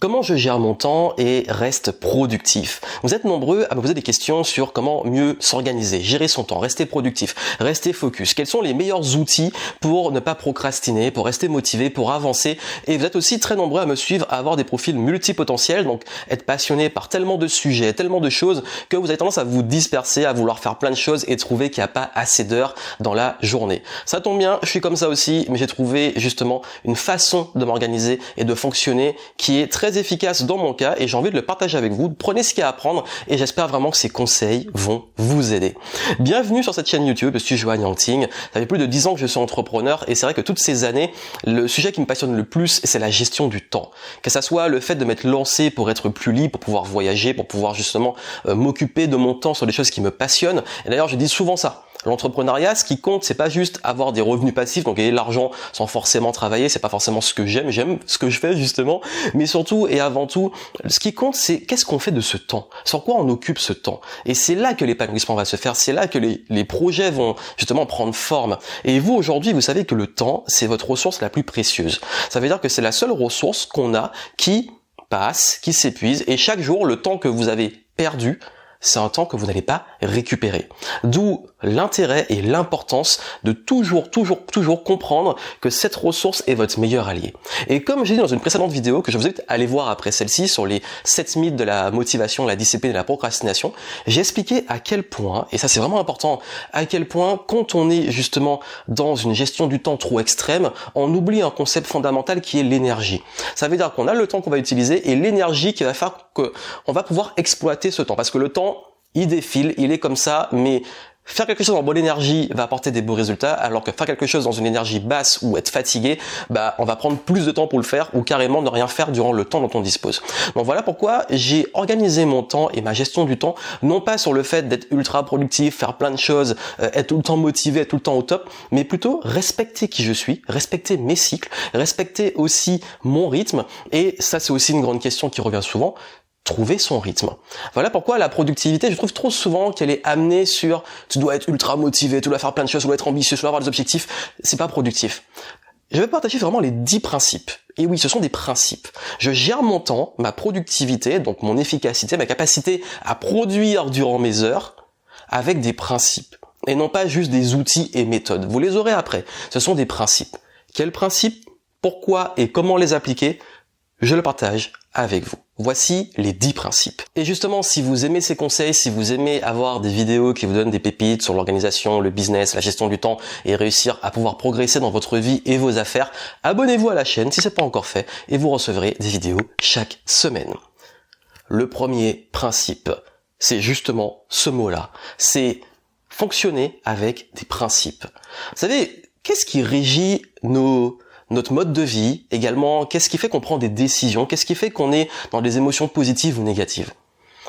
Comment je gère mon temps et reste productif? Vous êtes nombreux à me poser des questions sur comment mieux s'organiser, gérer son temps, rester productif, rester focus. Quels sont les meilleurs outils pour ne pas procrastiner, pour rester motivé, pour avancer? Et vous êtes aussi très nombreux à me suivre, à avoir des profils multipotentiels, donc être passionné par tellement de sujets, tellement de choses que vous avez tendance à vous disperser, à vouloir faire plein de choses et trouver qu'il n'y a pas assez d'heures dans la journée. Ça tombe bien, je suis comme ça aussi, mais j'ai trouvé justement une façon de m'organiser et de fonctionner qui est très efficace dans mon cas et j'ai envie de le partager avec vous. Prenez ce qu'il y a à apprendre et j'espère vraiment que ces conseils vont vous aider. Bienvenue sur cette chaîne YouTube, je suis Johan Yangting. Ça fait plus de 10 ans que je suis entrepreneur et c'est vrai que toutes ces années, le sujet qui me passionne le plus, c'est la gestion du temps. Que ça soit le fait de m'être lancé pour être plus libre, pour pouvoir voyager, pour pouvoir justement m'occuper de mon temps sur des choses qui me passionnent. Et d'ailleurs, je dis souvent ça. L'entrepreneuriat, ce qui compte, c'est pas juste avoir des revenus passifs, donc gagner de l'argent sans forcément travailler, c'est pas forcément ce que j'aime ce que je fais justement, mais surtout et avant tout, ce qui compte, c'est qu'est-ce qu'on fait de ce temps, sur quoi on occupe ce temps. Et c'est là que l'épanouissement va se faire, c'est là que les projets vont justement prendre forme. Et vous, aujourd'hui, vous savez que le temps, c'est votre ressource la plus précieuse. Ça veut dire que c'est la seule ressource qu'on a qui passe, qui s'épuise, et chaque jour, le temps que vous avez perdu, c'est un temps que vous n'allez pas récupérer. D'où l'intérêt et l'importance de toujours comprendre que cette ressource est votre meilleur allié. Et comme j'ai dit dans une précédente vidéo, que je vous invite à aller voir après celle-ci, sur les 7 mythes de la motivation, la discipline et la procrastination, j'ai expliqué à quel point, et ça c'est vraiment important, à quel point quand on est justement dans une gestion du temps trop extrême, on oublie un concept fondamental qui est l'énergie. Ça veut dire qu'on a le temps qu'on va utiliser et l'énergie qui va faire qu'on va pouvoir exploiter ce temps. Parce que le temps, il défile, il est comme ça, mais faire quelque chose en bonne énergie va apporter des beaux résultats, alors que faire quelque chose dans une énergie basse ou être fatigué, on va prendre plus de temps pour le faire ou carrément ne rien faire durant le temps dont on dispose. Donc voilà pourquoi j'ai organisé mon temps et ma gestion du temps, non pas sur le fait d'être ultra productif, faire plein de choses, être tout le temps motivé, être tout le temps au top, mais plutôt respecter qui je suis, respecter mes cycles, respecter aussi mon rythme, et ça c'est aussi une grande question qui revient souvent, trouver son rythme. Voilà pourquoi la productivité, je trouve trop souvent qu'elle est amenée sur tu dois être ultra motivé, tu dois faire plein de choses, tu dois être ambitieux, tu dois avoir des objectifs. C'est pas productif. Je vais partager vraiment les 10 principes. Et oui, ce sont des principes. Je gère mon temps, ma productivité, donc mon efficacité, ma capacité à produire durant mes heures avec des principes. Et non pas juste des outils et méthodes. Vous les aurez après. Ce sont des principes. Quels principes? Pourquoi et comment les appliquer? Je le partage avec vous. Voici les 10 principes. Et justement, si vous aimez ces conseils, si vous aimez avoir des vidéos qui vous donnent des pépites sur l'organisation, le business, la gestion du temps et réussir à pouvoir progresser dans votre vie et vos affaires, abonnez-vous à la chaîne si ce n'est pas encore fait et vous recevrez des vidéos chaque semaine. Le premier principe, c'est justement ce mot-là. C'est fonctionner avec des principes. Vous savez, qu'est-ce qui régit notre mode de vie, également, qu'est-ce qui fait qu'on prend des décisions, qu'est-ce qui fait qu'on est dans des émotions positives ou négatives?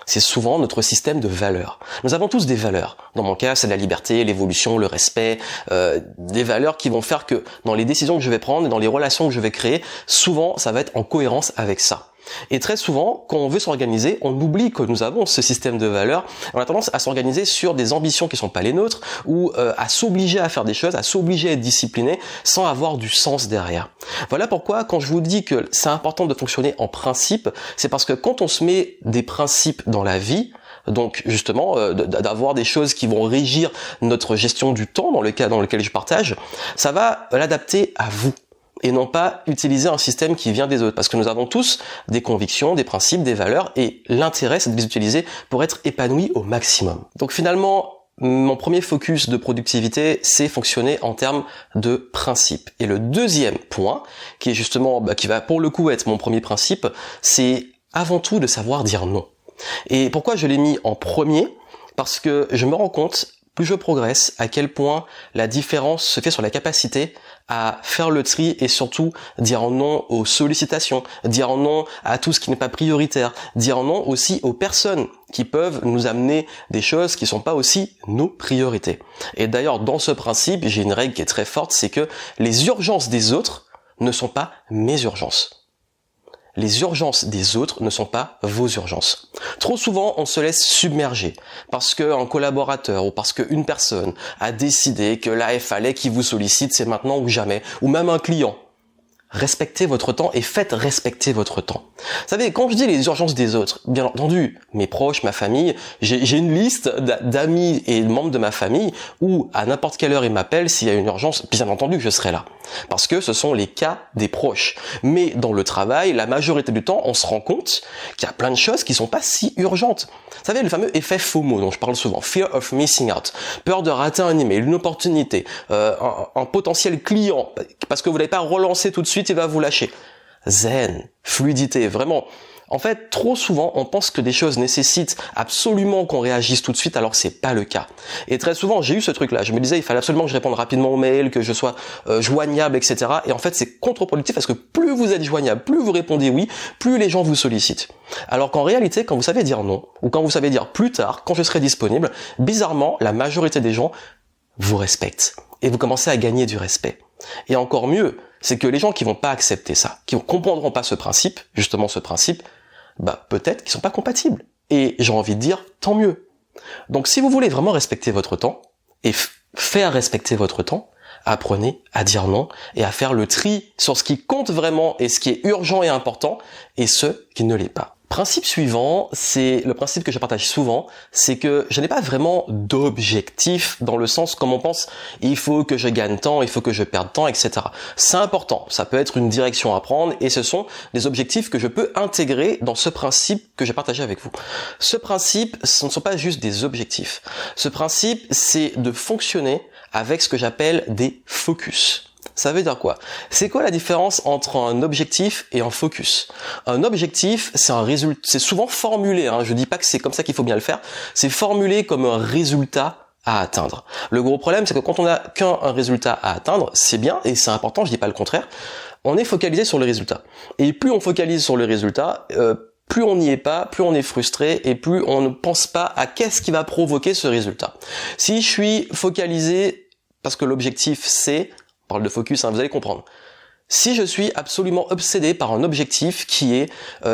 C'est souvent notre système de valeurs. Nous avons tous des valeurs. Dans mon cas, c'est la liberté, l'évolution, le respect, des valeurs qui vont faire que dans les décisions que je vais prendre et dans les relations que je vais créer, souvent, ça va être en cohérence avec ça. Et très souvent, quand on veut s'organiser, on oublie que nous avons ce système de valeurs. On a tendance à s'organiser sur des ambitions qui sont pas les nôtres ou à s'obliger à faire des choses, à s'obliger à être discipliné sans avoir du sens derrière. Voilà pourquoi quand je vous dis que c'est important de fonctionner en principe, c'est parce que quand on se met des principes dans la vie, donc justement d'avoir des choses qui vont régir notre gestion du temps dans le cas dans lequel je partage, ça va l'adapter à vous. Et non pas utiliser un système qui vient des autres. Parce que nous avons tous des convictions, des principes, des valeurs, et l'intérêt, c'est de les utiliser pour être épanoui au maximum. Donc finalement, mon premier focus de productivité, c'est fonctionner en termes de principes. Et le deuxième point, qui est justement, qui va pour le coup être mon premier principe, c'est avant tout de savoir dire non. Et pourquoi je l'ai mis en premier? Parce que je me rends compte, plus je progresse, à quel point la différence se fait sur la capacité à faire le tri et surtout dire non aux sollicitations, dire non à tout ce qui n'est pas prioritaire, dire non aussi aux personnes qui peuvent nous amener des choses qui sont pas aussi nos priorités. Et d'ailleurs, dans ce principe, j'ai une règle qui est très forte, c'est que les urgences des autres ne sont pas mes urgences. Les urgences des autres ne sont pas vos urgences. Trop souvent, on se laisse submerger parce qu'un collaborateur ou parce qu'une personne a décidé que là, il fallait qu'il vous sollicite, c'est maintenant ou jamais, ou même un client. respectez votre temps et faites respecter votre temps. Vous savez, quand je dis les urgences des autres, bien entendu, mes proches, ma famille, j'ai une liste d'amis et de membres de ma famille où à n'importe quelle heure ils m'appellent s'il y a une urgence, bien entendu que je serai là. Parce que ce sont les cas des proches. Mais dans le travail, la majorité du temps, on se rend compte qu'il y a plein de choses qui sont pas si urgentes. Vous savez, le fameux effet FOMO dont je parle souvent, Fear of Missing Out, peur de rater un email, une opportunité, un potentiel client, parce que vous n'avez pas relancé tout de suite, il va vous lâcher. Zen, fluidité, vraiment. En fait, trop souvent, on pense que des choses nécessitent absolument qu'on réagisse tout de suite, alors que c'est pas le cas. Et très souvent, j'ai eu ce truc-là. Je me disais, il fallait absolument que je réponde rapidement aux mails, que je sois joignable, etc. Et en fait, c'est contre-productif parce que plus vous êtes joignable, plus vous répondez oui, plus les gens vous sollicitent. Alors qu'en réalité, quand vous savez dire non, ou quand vous savez dire plus tard, quand je serai disponible, bizarrement, la majorité des gens vous respectent. Et vous commencez à gagner du respect. Et encore mieux, c'est que les gens qui vont pas accepter ça, qui ne comprendront pas ce principe, justement ce principe, peut-être qu'ils sont pas compatibles. Et j'ai envie de dire, tant mieux. Donc si vous voulez vraiment respecter votre temps, et faire respecter votre temps, apprenez à dire non, et à faire le tri sur ce qui compte vraiment, et ce qui est urgent et important, et ce qui ne l'est pas. Principe suivant, c'est le principe que je partage souvent, c'est que je n'ai pas vraiment d'objectif dans le sens comme on pense, il faut que je gagne temps, il faut que je perde temps, etc. C'est important, ça peut être une direction à prendre et ce sont des objectifs que je peux intégrer dans ce principe que j'ai partagé avec vous. Ce principe, ce ne sont pas juste des objectifs. Ce principe, c'est de fonctionner avec ce que j'appelle des focus. Ça veut dire quoi? C'est quoi la différence entre un objectif et un focus? Un objectif, c'est un résultat, c'est souvent formulé, je dis pas que c'est comme ça qu'il faut bien le faire, c'est formulé comme un résultat à atteindre. Le gros problème, c'est que quand on n'a qu'un résultat à atteindre, c'est bien et c'est important, je dis pas le contraire, on est focalisé sur le résultat. Et plus on focalise sur le résultat, plus on n'y est pas, plus on est frustré et plus on ne pense pas à qu'est-ce qui va provoquer ce résultat. Si je suis focalisé, parce que l'objectif c'est, on parle de focus, vous allez comprendre. Si je suis absolument obsédé par un objectif qui est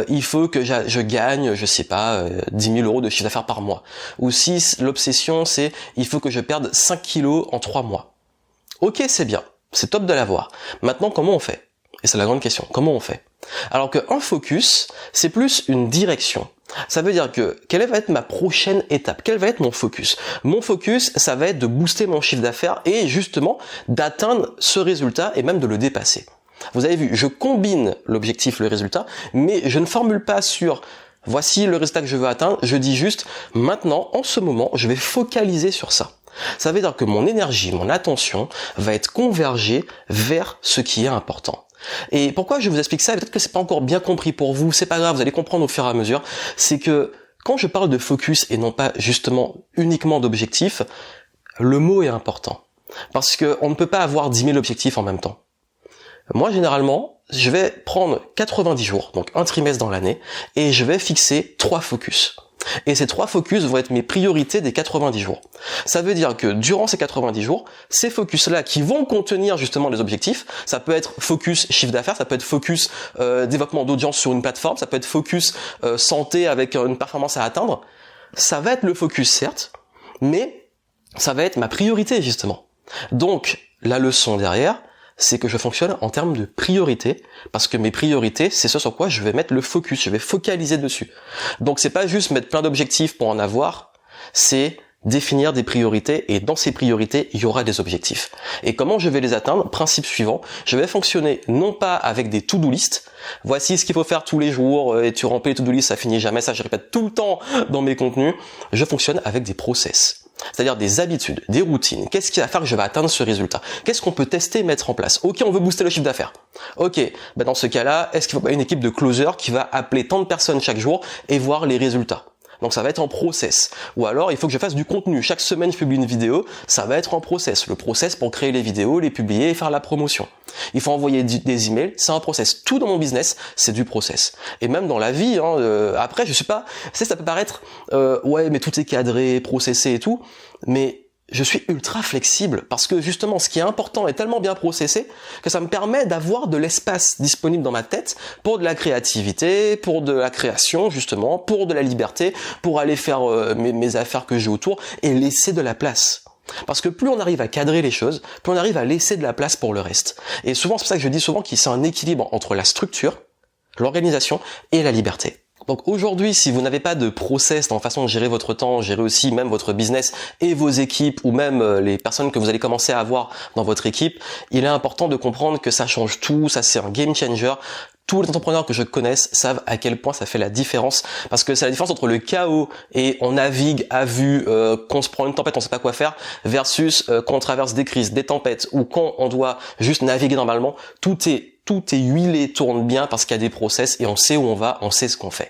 il faut que je gagne, je sais pas, 10 000 euros de chiffre d'affaires par mois. Ou si l'obsession c'est il faut que je perde 5 kilos en 3 mois. Ok, c'est bien, c'est top de l'avoir. Maintenant, comment on fait? Et c'est la grande question, comment on fait? Alors qu'un focus, c'est plus une direction. Ça veut dire que, quelle va être ma prochaine étape? Quel va être mon focus? Mon focus, ça va être de booster mon chiffre d'affaires et justement d'atteindre ce résultat et même de le dépasser. Vous avez vu, je combine l'objectif, le résultat, mais je ne formule pas sur voici le résultat que je veux atteindre, je dis juste maintenant, en ce moment, je vais focaliser sur ça. Ça veut dire que mon énergie, mon attention va être convergée vers ce qui est important. Et pourquoi je vous explique ça? Peut-être que c'est pas encore bien compris pour vous, c'est pas grave, vous allez comprendre au fur et à mesure. C'est que quand je parle de focus et non pas justement uniquement d'objectif, le mot est important. Parce que on ne peut pas avoir 10 000 objectifs en même temps. Moi, généralement, je vais prendre 90 jours, donc un trimestre dans l'année, et je vais fixer 3 focus. Et ces 3 focus vont être mes priorités des 90 jours. Ça veut dire que durant ces 90 jours, ces focus-là qui vont contenir justement les objectifs, ça peut être focus chiffre d'affaires, ça peut être focus développement d'audience sur une plateforme, ça peut être focus santé avec une performance à atteindre. Ça va être le focus certes, mais ça va être ma priorité justement. Donc la leçon derrière, c'est que je fonctionne en termes de priorité, parce que mes priorités, c'est ce sur quoi je vais mettre le focus, je vais focaliser dessus. Donc c'est pas juste mettre plein d'objectifs pour en avoir, c'est définir des priorités, et dans ces priorités, il y aura des objectifs. Et comment je vais les atteindre? Principe suivant, je vais fonctionner non pas avec des to-do list, voici ce qu'il faut faire tous les jours, et tu remplis les to-do list, ça finit jamais, ça je répète tout le temps dans mes contenus, je fonctionne avec des process. C'est-à-dire des habitudes, des routines. Qu'est-ce qui va faire que je vais atteindre ce résultat? Qu'est-ce qu'on peut tester et mettre en place? Ok, on veut booster le chiffre d'affaires. Ok, dans ce cas-là, est-ce qu'il faut pas une équipe de closers qui va appeler tant de personnes chaque jour et voir les résultats? Donc ça va être en process. Ou alors, il faut que je fasse du contenu. Chaque semaine, je publie une vidéo. Ça va être en process. Le process pour créer les vidéos, les publier et faire la promotion. Il faut envoyer des emails. C'est un process. Tout dans mon business, c'est du process. Et même dans la vie, après, je sais pas, ça peut paraître, ouais, mais tout est cadré, processé et tout. Mais je suis ultra flexible parce que justement ce qui est important est tellement bien processé que ça me permet d'avoir de l'espace disponible dans ma tête pour de la créativité, pour de la création justement, pour de la liberté, pour aller faire mes affaires que j'ai autour et laisser de la place. Parce que plus on arrive à cadrer les choses, plus on arrive à laisser de la place pour le reste. Et souvent, c'est pour ça que je dis souvent qu'il y a un équilibre entre la structure, l'organisation et la liberté. Donc aujourd'hui, si vous n'avez pas de process dans la façon de gérer votre temps, gérer aussi même votre business et vos équipes ou même les personnes que vous allez commencer à avoir dans votre équipe, il est important de comprendre que ça change tout, ça c'est un game changer. Tous les entrepreneurs que je connaisse savent à quel point ça fait la différence, parce que c'est la différence entre le chaos et on navigue à vue, qu'on se prend une tempête, on sait pas quoi faire, versus quand on traverse des crises, des tempêtes, ou quand on doit juste naviguer normalement. Tout est huilé, tourne bien parce qu'il y a des process et on sait où on va, on sait ce qu'on fait.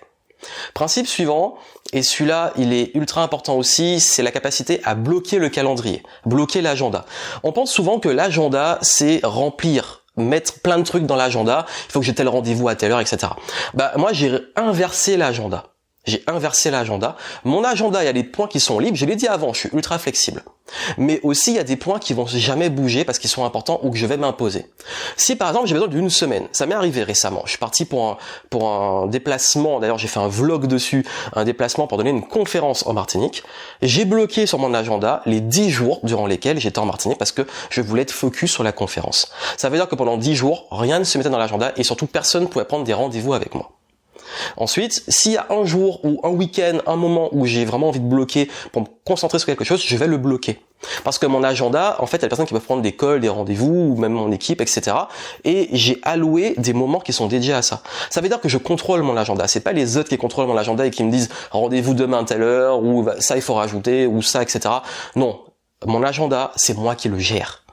Principe suivant, et celui-là il est ultra important aussi, c'est la capacité à bloquer le calendrier, bloquer l'agenda. On pense souvent que l'agenda c'est remplir, mettre plein de trucs dans l'agenda, il faut que j'ai tel rendez-vous à telle heure, etc. Moi j'ai inversé l'agenda. Mon agenda, il y a des points qui sont libres, je l'ai dit avant, je suis ultra flexible. Mais aussi, il y a des points qui vont jamais bouger parce qu'ils sont importants ou que je vais m'imposer. Si par exemple, j'ai besoin d'une semaine, ça m'est arrivé récemment, je suis parti pour un déplacement, d'ailleurs j'ai fait un vlog dessus, un déplacement pour donner une conférence en Martinique. J'ai bloqué sur mon agenda les 10 jours durant lesquels j'étais en Martinique parce que je voulais être focus sur la conférence. Ça veut dire que pendant 10 jours, rien ne se mettait dans l'agenda et surtout personne ne pouvait prendre des rendez-vous avec moi. Ensuite, s'il y a un jour ou un week-end, un moment où j'ai vraiment envie de bloquer pour me concentrer sur quelque chose, je vais le bloquer. Parce que mon agenda, en fait, il y a des personnes qui peuvent prendre des calls, des rendez-vous, ou même mon équipe, etc. Et j'ai alloué des moments qui sont dédiés à ça. Ça veut dire que je contrôle mon agenda. C'est pas les autres qui contrôlent mon agenda et qui me disent rendez-vous demain à telle heure, ou ça il faut rajouter, ou ça, etc. Non. Mon agenda, c'est moi qui le gère.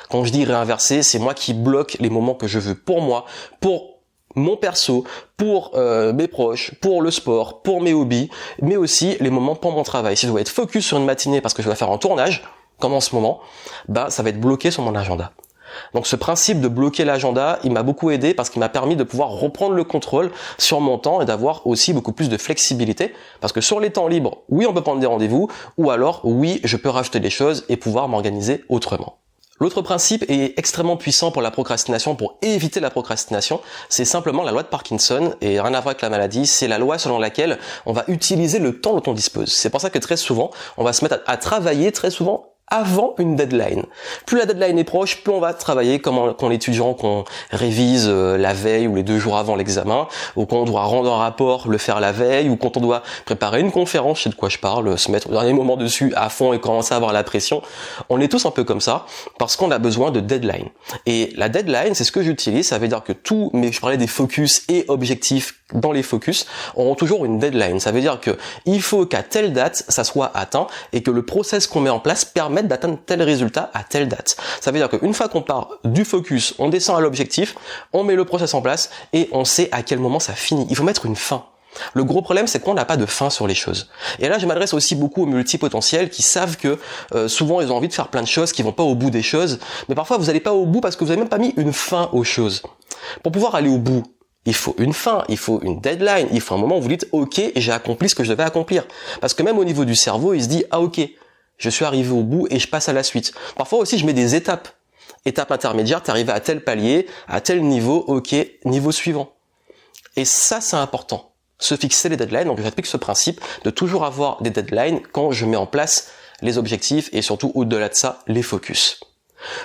Quand je dis réinverser, c'est moi qui bloque les moments que je veux pour moi, pour mon perso, pour mes proches, pour le sport, pour mes hobbies, mais aussi les moments pour mon travail. Si je dois être focus sur une matinée parce que je dois faire un tournage, comme en ce moment, ça va être bloqué sur mon agenda. Donc ce principe de bloquer l'agenda, il m'a beaucoup aidé parce qu'il m'a permis de pouvoir reprendre le contrôle sur mon temps et d'avoir aussi beaucoup plus de flexibilité. Parce que sur les temps libres, oui, on peut prendre des rendez-vous, ou alors, oui, je peux rajouter des choses et pouvoir m'organiser autrement. L'autre principe est extrêmement puissant pour la procrastination, pour éviter la procrastination, c'est simplement la loi de Parkinson, et rien à voir avec la maladie, c'est la loi selon laquelle on va utiliser le temps dont on dispose. C'est pour ça que très souvent, on va se mettre à travailler très souvent avant une deadline. Plus la deadline est proche, plus on va travailler comme quand l'étudiant qu'on révise la veille ou les 2 jours avant l'examen, ou quand on doit rendre un rapport, le faire la veille, ou quand on doit préparer une conférence, je sais de quoi je parle, se mettre au dernier moment dessus à fond et commencer à avoir la pression. On est tous un peu comme ça, parce qu'on a besoin de deadline. Et la deadline, c'est ce que j'utilise, ça veut dire que je parlais des focus et objectifs dans les focus, auront toujours une deadline. Ça veut dire que il faut qu'à telle date, ça soit atteint, et que le process qu'on met en place permette d'atteindre tel résultat à telle date. Ça veut dire qu'une fois qu'on part du focus, on descend à l'objectif, on met le process en place, et on sait à quel moment ça finit. Il faut mettre une fin. Le gros problème, c'est qu'on n'a pas de fin sur les choses. Et là, je m'adresse aussi beaucoup aux multipotentiels qui savent que souvent, ils ont envie de faire plein de choses, qui vont pas au bout des choses, mais parfois, vous n'allez pas au bout parce que vous n'avez même pas mis une fin aux choses. Pour pouvoir aller au bout, il faut une fin, il faut une deadline, il faut un moment où vous dites « Ok, j'ai accompli ce que je devais accomplir ». Parce que même au niveau du cerveau, il se dit « Ah ok, je suis arrivé au bout et je passe à la suite ». Parfois aussi, je mets des étapes. Étape intermédiaire, t'es arrivé à tel palier, à tel niveau, ok, niveau suivant. Et ça, c'est important. Se fixer les deadlines, donc j'applique ce principe de toujours avoir des deadlines quand je mets en place les objectifs et surtout au-delà de ça, les focus.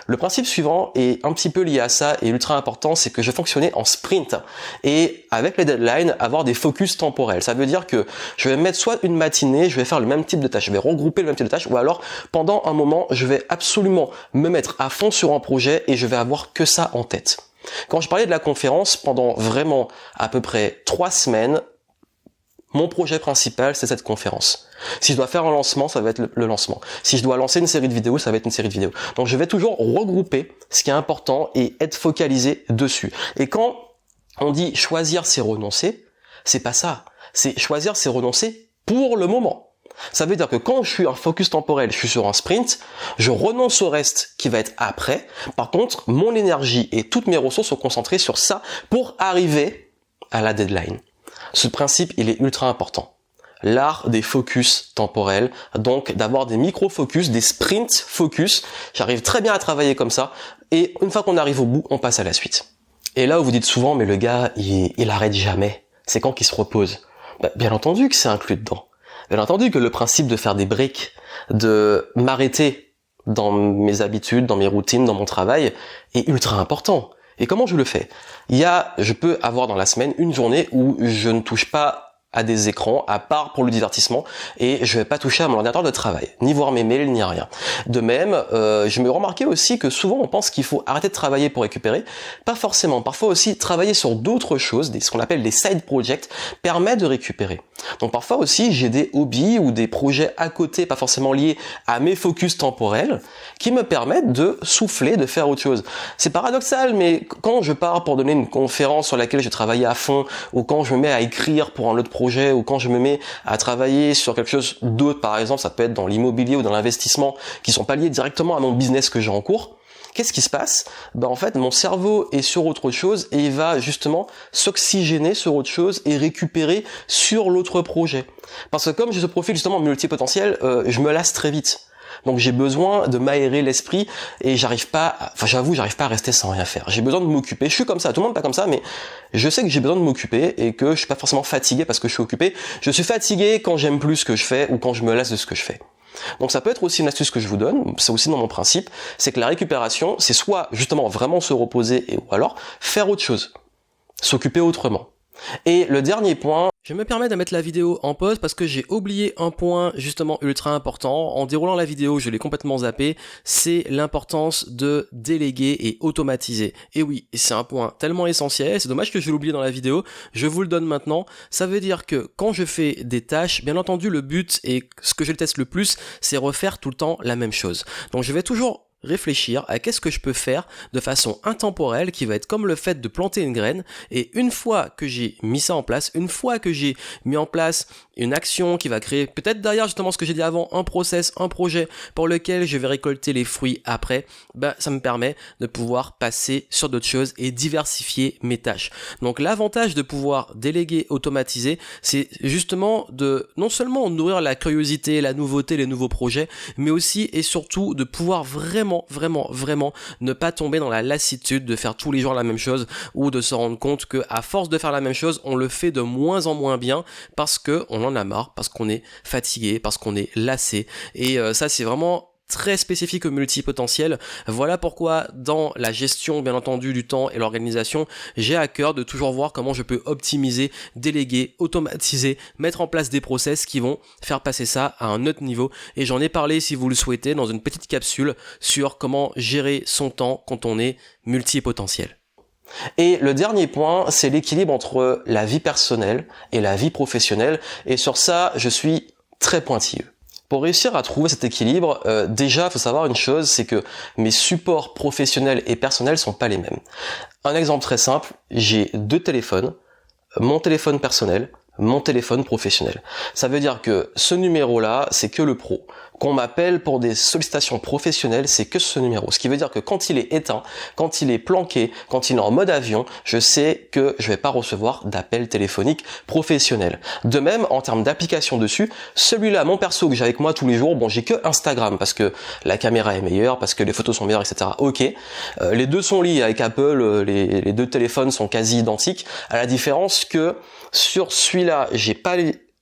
Le principe suivant est un petit peu lié à ça et ultra important, c'est que je fonctionnais en sprint et avec les deadlines, avoir des focus temporels. Ça veut dire que je vais mettre soit une matinée, je vais faire le même type de tâche, je vais regrouper le même type de tâche, ou alors pendant un moment, je vais absolument me mettre à fond sur un projet et je vais avoir que ça en tête. Quand je parlais de la conférence, pendant vraiment à peu près 3 semaines, mon projet principal, c'est cette conférence. Si je dois faire un lancement, ça va être le lancement. Si je dois lancer une série de vidéos, ça va être une série de vidéos. Donc je vais toujours regrouper ce qui est important et être focalisé dessus. Et quand on dit choisir c'est renoncer, c'est pas ça. C'est choisir c'est renoncer pour le moment. Ça veut dire que quand je suis en focus temporel, je suis sur un sprint, je renonce au reste qui va être après. Par contre, mon énergie et toutes mes ressources sont concentrées sur ça pour arriver à la deadline. Ce principe, il est ultra important. L'art des focus temporels, donc d'avoir des micro-focus, des sprint focus. J'arrive très bien à travailler comme ça. Et une fois qu'on arrive au bout, on passe à la suite. Et là où vous dites souvent, mais le gars, il arrête jamais. C'est quand qu'il se repose. Bien entendu que c'est inclus dedans. Bien entendu que le principe de faire des breaks, de m'arrêter dans mes habitudes, dans mes routines, dans mon travail est ultra important. Et comment je le fais? Je peux avoir dans la semaine une journée où je ne touche pas à des écrans, à part pour le divertissement, et je vais pas toucher à mon ordinateur de travail, ni voir mes mails, ni rien. De même, je me remarquais aussi que souvent on pense qu'il faut arrêter de travailler pour récupérer. Pas forcément. Parfois aussi, travailler sur d'autres choses, ce qu'on appelle des side projects, permet de récupérer. Donc parfois aussi, j'ai des hobbies ou des projets à côté, pas forcément liés à mes focus temporels, qui me permettent de souffler, de faire autre chose. C'est paradoxal, mais quand je pars pour donner une conférence sur laquelle je travaillais à fond, ou quand je me mets à écrire pour un autre projet, ou quand je me mets à travailler sur quelque chose d'autre, par exemple, ça peut être dans l'immobilier ou dans l'investissement, qui sont pas liés directement à mon business que j'ai en cours, qu'est-ce qui se passe? En fait, mon cerveau est sur autre chose et il va justement s'oxygéner sur autre chose et récupérer sur l'autre projet. Parce que comme j'ai ce profil justement multipotentiel, je me lasse très vite. Donc j'ai besoin de m'aérer l'esprit et j'arrive pas à rester sans rien faire. J'ai besoin de m'occuper. Je suis comme ça, tout le monde n'est pas comme ça, mais je sais que j'ai besoin de m'occuper et que je suis pas forcément fatigué parce que je suis occupé. Je suis fatigué quand j'aime plus ce que je fais ou quand je me lasse de ce que je fais. Donc ça peut être aussi une astuce que je vous donne, c'est aussi dans mon principe, c'est que la récupération, c'est soit justement vraiment se reposer ou alors faire autre chose, s'occuper autrement. Et le dernier point, je me permets de mettre la vidéo en pause parce que j'ai oublié un point justement ultra important. En déroulant la vidéo, je l'ai complètement zappé, c'est l'importance de déléguer et automatiser. Et oui, c'est un point tellement essentiel, c'est dommage que je l'ai oublié dans la vidéo, je vous le donne maintenant. Ça veut dire que quand je fais des tâches, bien entendu le but et ce que je teste le plus, c'est refaire tout le temps la même chose. Donc je vais toujours réfléchir à qu'est-ce que je peux faire de façon intemporelle qui va être comme le fait de planter une graine, et une fois que j'ai mis ça en place, une fois que j'ai mis en place une action qui va créer peut-être derrière justement ce que j'ai dit avant, un process, un projet pour lequel je vais récolter les fruits après, ça me permet de pouvoir passer sur d'autres choses et diversifier mes tâches. Donc l'avantage de pouvoir déléguer, automatiser, c'est justement de non seulement nourrir la curiosité, la nouveauté, les nouveaux projets, mais aussi et surtout de pouvoir vraiment ne pas tomber dans la lassitude de faire tous les jours la même chose, ou de se rendre compte que à force de faire la même chose, on le fait de moins en moins bien parce que on en a marre, parce qu'on est fatigué, parce qu'on est lassé. Et ça c'est vraiment très spécifique au multipotentiel. Voilà pourquoi dans la gestion bien entendu du temps et l'organisation, j'ai à cœur de toujours voir comment je peux optimiser, déléguer, automatiser, mettre en place des process qui vont faire passer ça à un autre niveau. Et j'en ai parlé, si vous le souhaitez, dans une petite capsule sur comment gérer son temps quand on est multipotentiel. Et le dernier point, c'est l'équilibre entre la vie personnelle et la vie professionnelle. Et sur ça, je suis très pointilleux. Pour réussir à trouver cet équilibre, déjà, il faut savoir une chose, c'est que mes supports professionnels et personnels sont pas les mêmes. Un exemple très simple, j'ai 2 téléphones, mon téléphone personnel, mon téléphone professionnel. Ça veut dire que ce numéro-là, c'est que le pro. Qu'on m'appelle pour des sollicitations professionnelles, c'est que ce numéro. Ce qui veut dire que quand il est éteint, quand il est planqué, quand il est en mode avion, je sais que je vais pas recevoir d'appel téléphonique professionnel. De même, en termes d'application dessus, celui-là, mon perso que j'ai avec moi tous les jours, j'ai que Instagram parce que la caméra est meilleure, parce que les photos sont meilleures, etc. Ok. Les deux sont liés avec Apple, les 2 téléphones sont quasi identiques, à la différence que sur celui-là, j'ai pas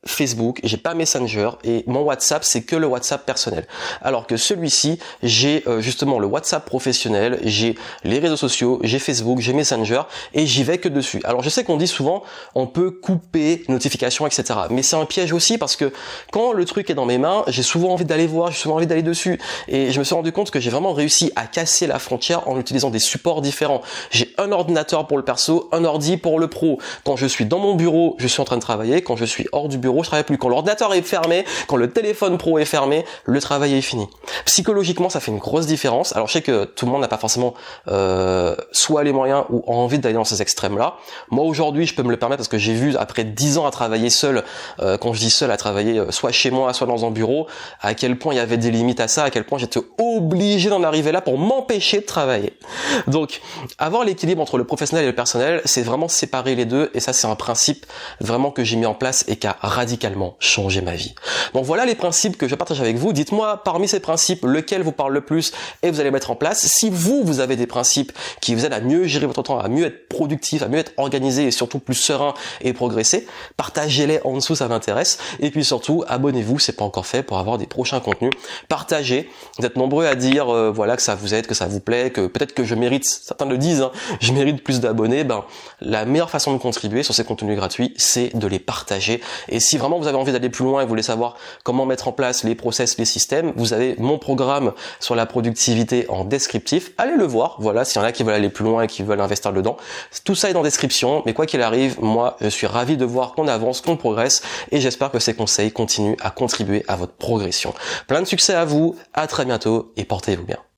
Facebook, j'ai pas Messenger et mon WhatsApp c'est que le WhatsApp personnel. Alors que celui-ci, j'ai justement le WhatsApp professionnel, j'ai les réseaux sociaux, j'ai Facebook, j'ai Messenger et j'y vais que dessus. Alors je sais qu'on dit souvent on peut couper notifications, etc. Mais c'est un piège aussi parce que quand le truc est dans mes mains, j'ai souvent envie d'aller voir, j'ai souvent envie d'aller dessus. Et je me suis rendu compte que j'ai vraiment réussi à casser la frontière en utilisant des supports différents. J'ai un ordinateur pour le perso, un ordi pour le pro. Quand je suis dans mon bureau, je suis en train de travailler. Quand je suis hors du bureau, je travaille plus. Quand l'ordinateur est fermé, quand le téléphone pro est fermé, le travail est fini. Psychologiquement, ça fait une grosse différence. Alors je sais que tout le monde n'a pas forcément soit les moyens ou envie d'aller dans ces extrêmes-là. Moi aujourd'hui, je peux me le permettre parce que j'ai vu après 10 ans à travailler seul, quand je dis seul, à travailler soit chez moi, soit dans un bureau, à quel point il y avait des limites à ça, à quel point j'étais obligé d'en arriver là pour m'empêcher de travailler. Donc, avoir l'équilibre entre le professionnel et le personnel, c'est vraiment séparer les deux, et ça c'est un principe vraiment que j'ai mis en place et qui a radicalement changé ma vie. Donc voilà les principes que je partage avec vous. Dites-moi parmi ces principes lequel vous parle le plus et vous allez mettre en place. Si vous avez des principes qui vous aident à mieux gérer votre temps, à mieux être productif, à mieux être organisé et surtout plus serein et progresser, partagez-les en dessous, ça m'intéresse. Et puis surtout, abonnez-vous, c'est pas encore fait, pour avoir des prochains contenus. Partagez. Vous êtes nombreux à dire voilà que ça vous aide, que ça vous plaît, que peut-être que je mérite, certains le disent, je mérite plus d'abonnés. La meilleure façon de contribuer sur ces contenus gratuits, c'est de les partager. Et si vraiment vous avez envie d'aller plus loin et vous voulez savoir comment mettre en place les process, les systèmes, vous avez mon programme sur la productivité en descriptif. Allez le voir. Voilà, s'il y en a qui veulent aller plus loin et qui veulent investir dedans. Tout ça est dans la description. Mais quoi qu'il arrive, moi, je suis ravi de voir qu'on avance, qu'on progresse et j'espère que ces conseils continuent à contribuer à votre progression. Plein de succès à vous. À très bientôt et portez-vous bien.